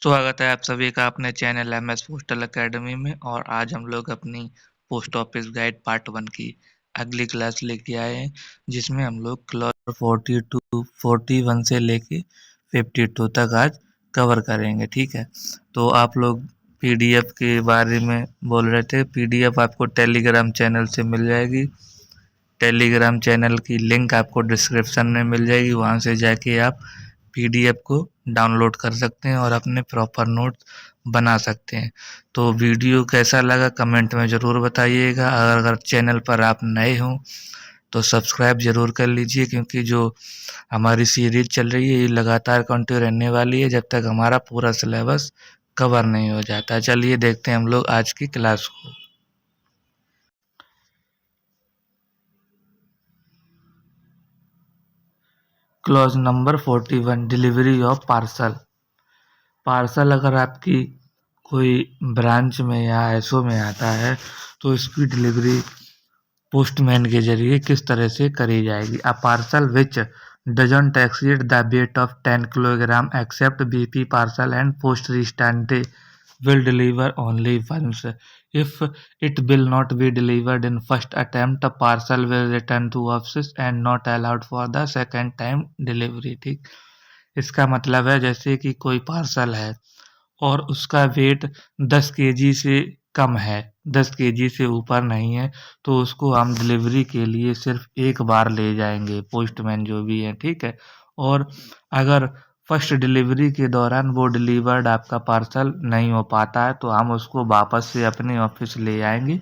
स्वागत है आप सभी का अपने चैनल एमएस पोस्टल एकेडमी में। और आज हम लोग अपनी पोस्ट ऑफिस गाइड पार्ट 1 की अगली क्लास लेके आए हैं, जिसमें हम लोग क्लॉज 41 से लेके 52 तक आज कवर करेंगे। ठीक है, तो आप लोग पीडीएफ के बारे में बोल रहे थे। पीडीएफ आपको टेलीग्राम चैनल से मिल जाएगी। टेलीग्राम चैनल की लिंक आपको डिस्क्रिप्शन में मिल जाएगी, वहाँ से जाके आप पीडीएफ को डाउनलोड कर सकते हैं और अपने प्रॉपर नोट्स बना सकते हैं। तो वीडियो कैसा लगा कमेंट में ज़रूर बताइएगा। अगर चैनल पर आप नए हों तो सब्सक्राइब ज़रूर कर लीजिए, क्योंकि जो हमारी सीरीज चल रही है ये लगातार कंटिन्यू रहने वाली है जब तक हमारा पूरा सिलेबस कवर नहीं हो जाता। चलिए देखते हैं हम लोग आज की क्लास को। Clause number 41, delivery of parcel. Parcel अगर आपकी कोई ब्रांच में या एसओ में आता है तो इसकी डिलीवरी पोस्टमैन के जरिए किस तरह से करी जाएगी। A parcel which doesn't exceed the weight of 10 kilogram except BP parcel and postery standard will deliver only once. If it will not be delivered in first attempt, a parcel will return to office and not allowed for the second time delivery। ठीक, इसका मतलब है जैसे कि कोई parcel है और उसका वेट 10 केजी से कम है, 10 केजी से ऊपर नहीं है, तो उसको हम डिलीवरी के लिए सिर्फ एक बार ले जाएंगे, पोस्टमैन जो भी है। ठीक है, और अगर फर्स्ट डिलीवरी के दौरान वो डिलीवर्ड आपका पार्सल नहीं हो पाता है तो हम उसको वापस से अपने ऑफिस ले आएंगे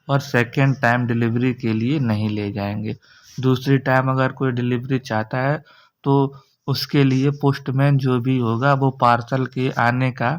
और सेकेंड टाइम डिलीवरी के लिए नहीं ले जाएंगे। दूसरी टाइम अगर कोई डिलीवरी चाहता है तो उसके लिए पोस्टमैन जो भी होगा वो पार्सल के आने का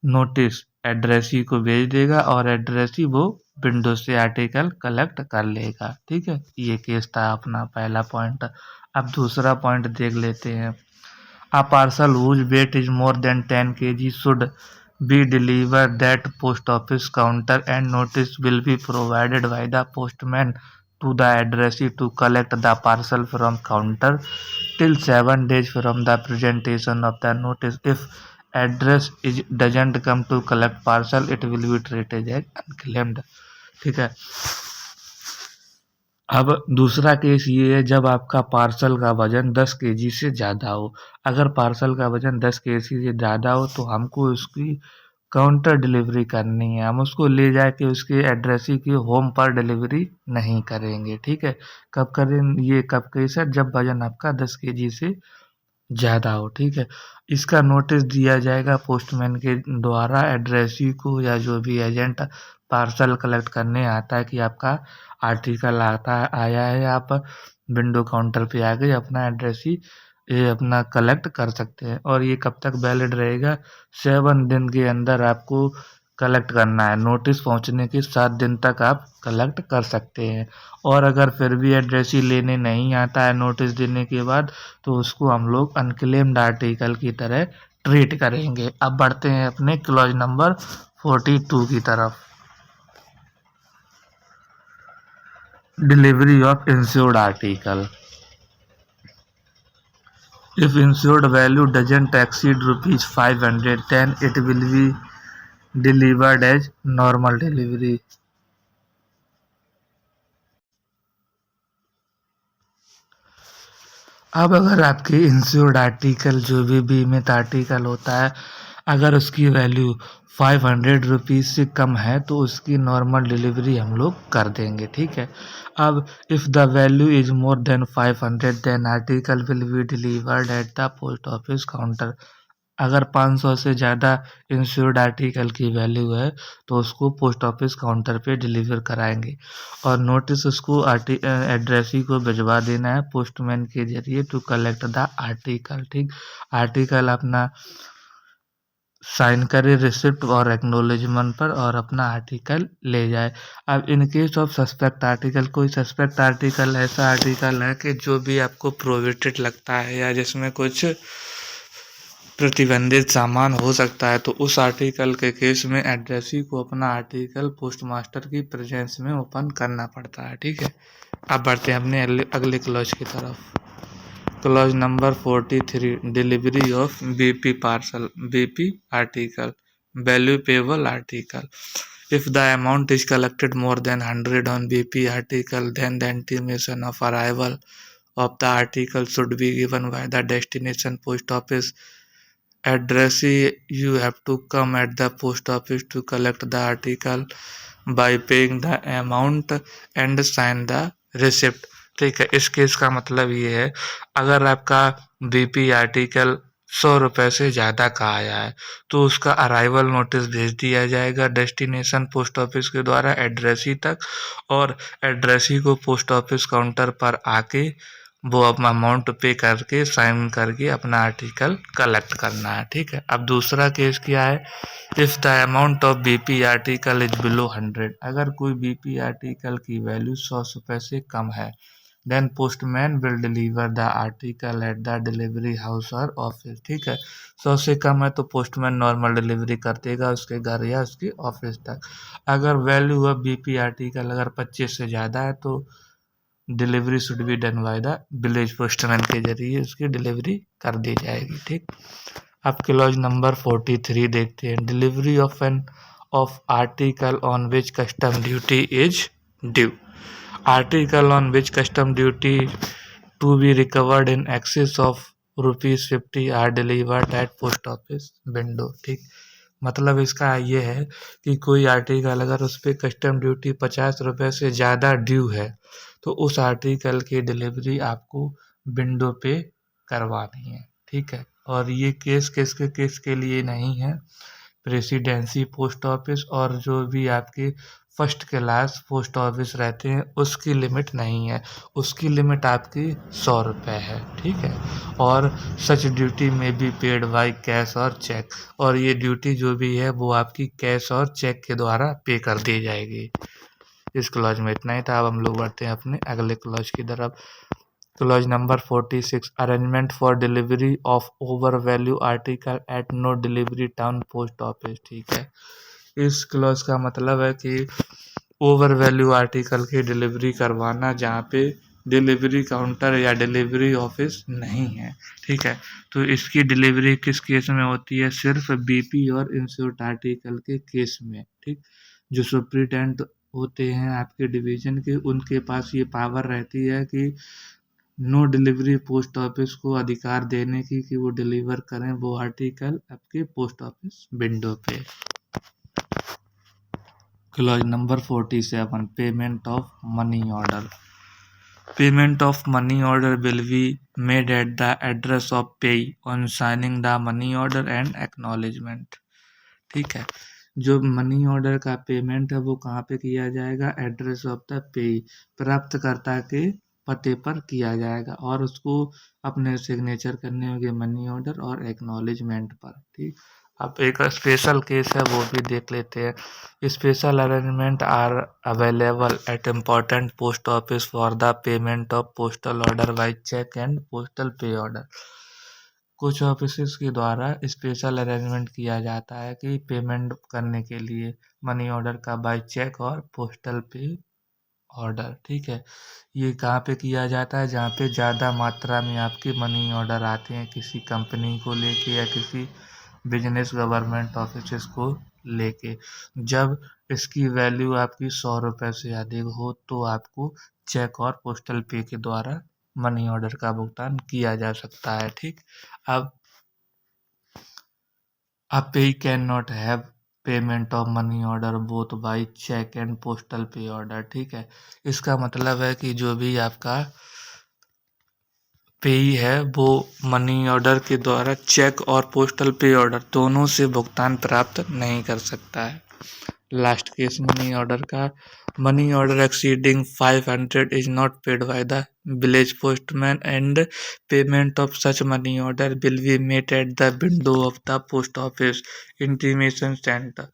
नोटिस एड्रेसी को भेज देगा और एड्रेसी वो विंडो से आर्टिकल कलेक्ट कर लेगा। ठीक है, ये केस था अपना पहला पॉइंट। अब दूसरा पॉइंट देख लेते हैं। A parcel whose weight is more than 10 kg should be delivered at post office counter and notice will be provided by the postman to the addressee to collect the parcel from counter till 7 days from the presentation of the notice. If address doesn't come to collect parcel, it will be treated as unclaimed। ठीक है, अब दूसरा case ये है जब आपका parcel का वजन 10 केजी से ज़्यादा हो। अगर पार्सल का वजन 10 केजी से ज़्यादा हो तो हमको उसकी काउंटर डिलीवरी करनी है। हम उसको ले जाके उसके एड्रेसी के होम पर डिलीवरी नहीं करेंगे। ठीक है, कब करें ये, कब केस है, जब वजन आपका 10 केजी से ज़्यादा हो। ठीक है, इसका नोटिस दिया जाएगा पोस्टमैन के द्वारा एड्रेसी को या जो भी एजेंट पार्सल कलेक्ट करने आता है कि आपका आर्टिकल आया है, आप विंडो काउंटर पे आके अपना एड्रेसी ये अपना कलेक्ट कर सकते हैं। और ये कब तक वैलिड रहेगा? 7 दिन के अंदर आपको कलेक्ट करना है। नोटिस पहुंचने के 7 दिन तक आप कलेक्ट कर सकते हैं। और अगर फिर भी एड्रेसी लेने नहीं आता है नोटिस देने के बाद तो उसको हम लोग अनक्लेम्ड आर्टिकल की तरह ट्रीट करेंगे। अब बढ़ते हैं अपने क्लॉज नंबर 42 की तरफ। Delivery of insured article. If insured value doesn't exceed ₹500, then it will be delivered as normal delivery। अब अगर आपके इंश्योर्ड आर्टिकल जो भी बीमित आर्टिकल होता है, अगर उसकी वैल्यू 500 रुपीज़ से कम है तो उसकी नॉर्मल डिलीवरी हम लोग कर देंगे। ठीक है, अब if the value is more than 500 then article will be delivered at the post office counter. अगर 500 से ज़्यादा इंश्योर्ड आर्टिकल की वैल्यू है तो उसको पोस्ट ऑफिस काउंटर पे डिलीवर कराएंगे और नोटिस उसको एड्रेसी को भिजवा देना है पोस्टमैन के जरिए टू कलेक्ट द आर्टिकल। ठीक, आर्टिकल अपना साइन करे रिसिप्ट और एक्नोलेजमेंट पर और अपना आर्टिकल ले जाए। अब in case of suspect article, कोई सस्पेक्ट आर्टिकल ऐसा आर्टिकल है कि जो भी आपको प्रोहिबिटेड लगता है या जिसमें कुछ प्रतिबंधित सामान हो सकता है, तो उस आर्टिकल के केस में एड्रेसी को अपना आर्टिकल पोस्टमास्टर की प्रेजेंस में ओपन करना पड़ता है। ठीक है, अब बढ़ते हैं अपने अगले क्लॉज की तरफ। Clause number 43. Delivery of BP parcel. BP article. Value payable article. If the amount is collected more than 100 on BP article, then the intimation of arrival of the article should be given by the destination post office addressee. You have to come at the post office to collect the article by paying the amount and sign the receipt. ठीक है, इस case का मतलब ये है, अगर आपका BP article 100 रुपये से ज़्यादा का आया है तो उसका अराइवल नोटिस भेज दिया जाएगा डेस्टिनेशन पोस्ट ऑफिस के द्वारा एड्रेसी तक, और एड्रेसी को पोस्ट ऑफिस काउंटर पर आके वो अपना अमाउंट पे करके साइन करके अपना आर्टिकल कलेक्ट करना है। ठीक है, अब दूसरा केस क्या है, if the amount of BP article is below 100, अगर कोई बीपी आर्टिकल की वैल्यू 100 रुपये से कम है, then postman will deliver the article at the delivery house और ऑफिस। ठीक है, 100 से कम है तो पोस्टमैन नॉर्मल डिलीवरी कर देगा उसके घर या उसके ऑफिस तक। अगर वैल्यू ऑफ बीपी आर्टिकल अगर 25 से ज़्यादा है तो delivery should be done by the village postman के जरिए उसकी डिलीवरी कर दी जाएगी। ठीक, अब क्लॉज नंबर 43 देखते हैं। Delivery of article on which custom duty is due. Article on which custom duty to be recovered in excess of ₹50 are delivered at post office window. ठीक, मतलब इसका ये है कि कोई आर्टिकल अगर उस पर कस्टम ड्यूटी 50 रुपये से ज़्यादा ड्यू है तो उस आर्टिकल की डिलीवरी आपको विंडो पे करवानी है। ठीक है, और ये केस केस के लिए नहीं है, प्रेसिडेंसी पोस्ट ऑफिस और जो भी आपके फर्स्ट क्लास पोस्ट ऑफिस रहते हैं उसकी लिमिट नहीं है, उसकी लिमिट आपकी 100 रुपये है। ठीक है, और सच ड्यूटी में भी पेड बाई कैश और चेक, और ये ड्यूटी जो भी है वो आपकी कैश और चेक के द्वारा पे कर दी जाएगी। इस क्लॉज में इतना ही था। अब हम लोग बढ़ते हैं अपने अगले क्लॉज की तरफ। Clause number 46, arrangement for delivery of over value article at no delivery town post office. ठीक है, इस क्लॉज का मतलब है कि ओवर वैल्यू आर्टिकल की डिलीवरी करवाना जहाँ पे डिलीवरी काउंटर या डिलीवरी ऑफिस नहीं है। ठीक है, तो इसकी डिलीवरी किस केस में होती है, सिर्फ बीपी और इंश्योर्ड आर्टिकल के केस में। ठीक, जो सुप्रिटेंडेंट होते हैं आपके डिवीजन के, उनके पास ये पावर रहती है कि नो डिलीवरी पोस्ट ऑफिस को अधिकार देने की कि वो डिलीवर करें वो आर्टिकल आपके पोस्ट ऑफिस विंडो पे। Clause number 47, payment of money order. Payment of money order will be made at the address of payee on signing the money order and acknowledgement. ठीक है, जो मनी ऑर्डर का payment है वो कहाँ पे किया जाएगा, एड्रेस ऑफ द पेई, प्राप्तकर्ता के पते पर किया जाएगा, और उसको अपने सिग्नेचर करने होंगे मनी ऑर्डर और एक्नॉलेजमेंट पर। ठीक, अब एक स्पेशल केस है वो भी देख लेते हैं। Special arrangement are available at important post office for the payment of postal order by cheque and postal pay order. कुछ ऑफिस के द्वारा स्पेशल अरेंजमेंट किया जाता है कि पेमेंट करने के लिए मनी ऑर्डर का बाई चेक और पोस्टल पे ऑर्डर। ठीक है, ये कहाँ पे किया जाता है, जहाँ पे ज़्यादा मात्रा में आपके मनी ऑर्डर आते हैं किसी कंपनी को लेके या किसी बिजनेस गवर्नमेंट ऑफिस को लेके। जब इसकी वैल्यू आपकी 100 रुपये से अधिक हो तो आपको चेक और पोस्टल पे के द्वारा मनी ऑर्डर का भुगतान किया जा सकता है। ठीक, अब A pay cannot have payment of money order both by cheque and postal pay order. ठीक है, इसका मतलब है कि जो भी आपका पेई है वो मनी ऑर्डर के द्वारा चेक और पोस्टल पे ऑर्डर दोनों से भुगतान प्राप्त नहीं कर सकता है। लास्ट केस मनी ऑर्डर का, money order exceeding 500 is not paid by the village postman and payment of such money order will be made at the window of the post office intimation centre.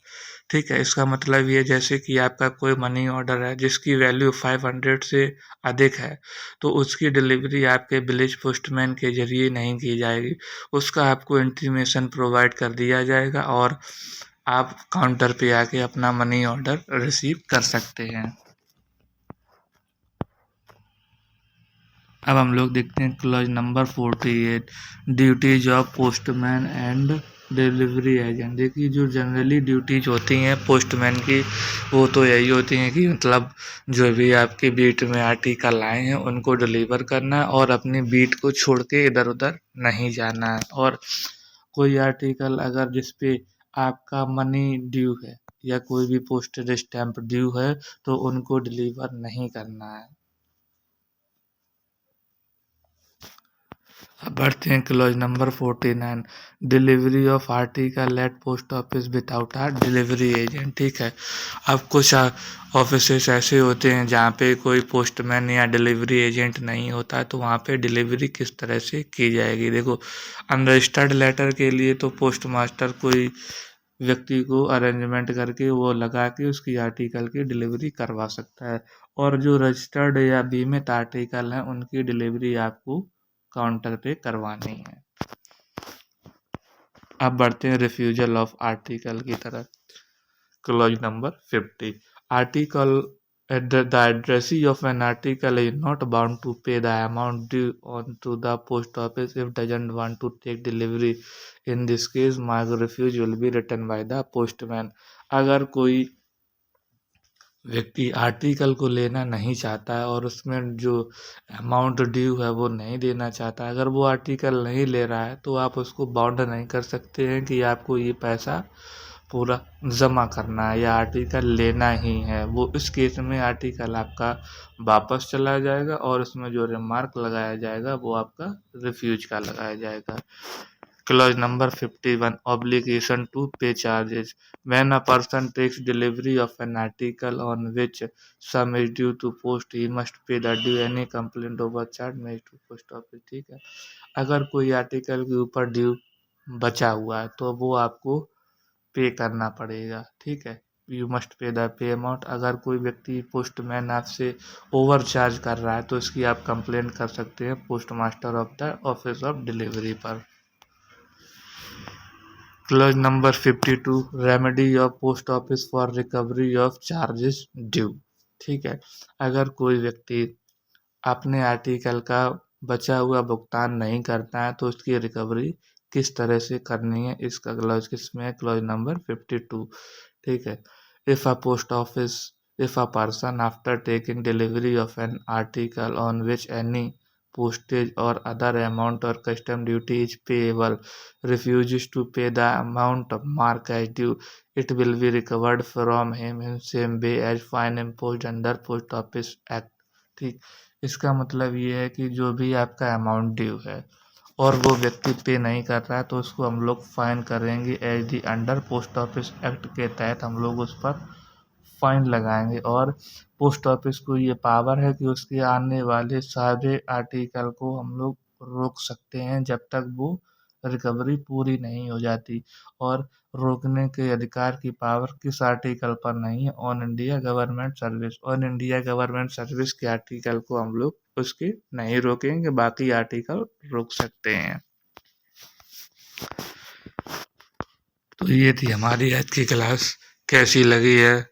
ठीक है, इसका मतलब ये, जैसे कि आपका कोई मनी ऑर्डर है जिसकी वैल्यू 500 से अधिक है तो उसकी डिलीवरी आपके विलेज पोस्टमैन के जरिए नहीं की जाएगी, उसका आपको इंटीमेशन प्रोवाइड कर दिया जाएगा और आप काउंटर पे आके अपना मनी ऑर्डर रिसीव कर सकते हैं। अब हम लोग देखते हैं clause number 48, duties of postman and delivery agent. देखिए जो जनरली ड्यूटीज होती हैं पोस्टमैन की, वो तो यही होती हैं कि मतलब जो भी आपके बीट में आर्टिकल आए हैं उनको डिलीवर करना है और अपनी बीट को छोड़ के इधर उधर नहीं जाना है। और कोई आर्टिकल अगर जिसपे आपका मनी ड्यू है या कोई भी पोस्टेज स्टैंप ड्यू है तो उनको डिलीवर नहीं करना है। अब बढ़ते हैं clause number 49, delivery of article at post office without a delivery agent. ठीक है, अब कुछ ऑफिसेस ऐसे होते हैं जहाँ पे कोई पोस्टमैन या डिलीवरी एजेंट नहीं होता, तो वहाँ पे डिलीवरी किस तरह से की जाएगी। देखो, अनरजिस्टर्ड लेटर के लिए तो पोस्ट मास्टर कोई व्यक्ति को अरेंजमेंट करके वो लगा के उसकी आर्टिकल की डिलीवरी करवा सकता है, और जो रजिस्टर्ड या बीमित आर्टिकल हैं उनकी डिलीवरी आपको काउंटर पे करवानी है। अब बढ़ते हैं रिफ्यूजल ऑफ आर्टिकल की तरफ। Clause number 50, article the addressee of an article is not bound to pay the amount due on to the post office if doesn't want to take delivery. In this case, mark refuse will be written by the postman. अगर कोई व्यक्ति article को लेना नहीं चाहता है और उसमें जो अमाउंट ड्यू है वो नहीं देना चाहता, अगर वो आर्टिकल नहीं ले रहा है तो आप उसको बाउंड नहीं कर सकते हैं कि आपको ये पैसा पूरा जमा करना है या आर्टिकल लेना ही है। वो इस केस में आर्टिकल आपका वापस चला जाएगा और उसमें जो रिमार्क लगाया जाएगा वो आपका रिफ्यूज का लगाया जाएगा। Clause number 51, obligation to pay charges. When a person takes delivery of an article on which sum is due to post, he must pay the due. Any complaint over charge made to post office. ठीक है, अगर कोई article के ऊपर due बचा हुआ है तो वो आपको पे करना पड़ेगा। ठीक है, you must pay the pay amount. अगर कोई व्यक्ति पोस्टमैन आपसे ओवर चार्ज कर रहा है तो इसकी आप कंप्लेंट कर सकते हैं post master of the office of delivery पर। Clause number 52, remedy of post office for recovery of charges due. ठीक है, अगर कोई व्यक्ति अपने आर्टिकल का बचा हुआ भुगतान नहीं करता है तो उसकी रिकवरी किस तरह से करनी है, इसका क्लॉज किसमें है, क्लॉज नंबर 52। ठीक है, if a post office if a person after taking delivery of an article on which any postage or other amount or custom duty is payable refuses to pay the amount marked as due, it will be recovered from him in same way as fine imposed under post office act। ठीक, इसका मतलब ये है कि जो भी आपका amount due है और वो व्यक्ति पे नहीं कर रहा है तो उसको हम लोग फाइन करेंगे as the under post office act के तहत हम लोग उस पर फाइन लगाएंगे। और पोस्ट ऑफिस को ये पावर है कि उसके आने वाले सारे आर्टिकल को हम लोग रोक सकते हैं जब तक वो रिकवरी पूरी नहीं हो जाती। और रोकने के अधिकार की पावर किस आर्टिकल पर नहीं है, on India government service. On India government service के आर्टिकल को हम लोग उसके नहीं रोकेंगे, बाकी आर्टिकल रोक सकते हैं। तो ये थी हमारी आज की क्लास, कैसी लगी है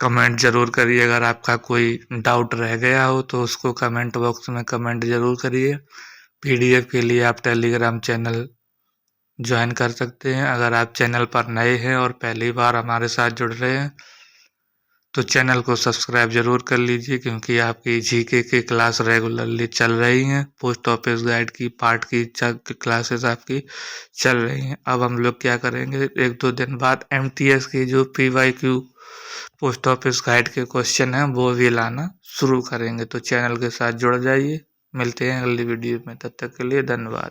कमेंट ज़रूर करिए। अगर आपका कोई डाउट रह गया हो तो उसको कमेंट बॉक्स में कमेंट ज़रूर करिए। पीडीएफ के लिए आप टेलीग्राम चैनल ज्वाइन कर सकते हैं। अगर आप चैनल पर नए हैं और पहली बार हमारे साथ जुड़ रहे हैं तो चैनल को सब्सक्राइब ज़रूर कर लीजिए, क्योंकि आपकी जीके की क्लास रेगुलरली चल रही हैं। पोस्ट ऑफिस गाइड की पार्ट की क्लासेस आपकी चल रही हैं। अब हम लोग क्या करेंगे, 1-2 दिन बाद एमटीएस की जो पीवाईक्यू पोस्ट ऑफिस गाइड के क्वेश्चन हैं वो भी लाना शुरू करेंगे। तो चैनल के साथ जुड़ जाइए। मिलते हैं अगली वीडियो में, तब तक के लिए धन्यवाद।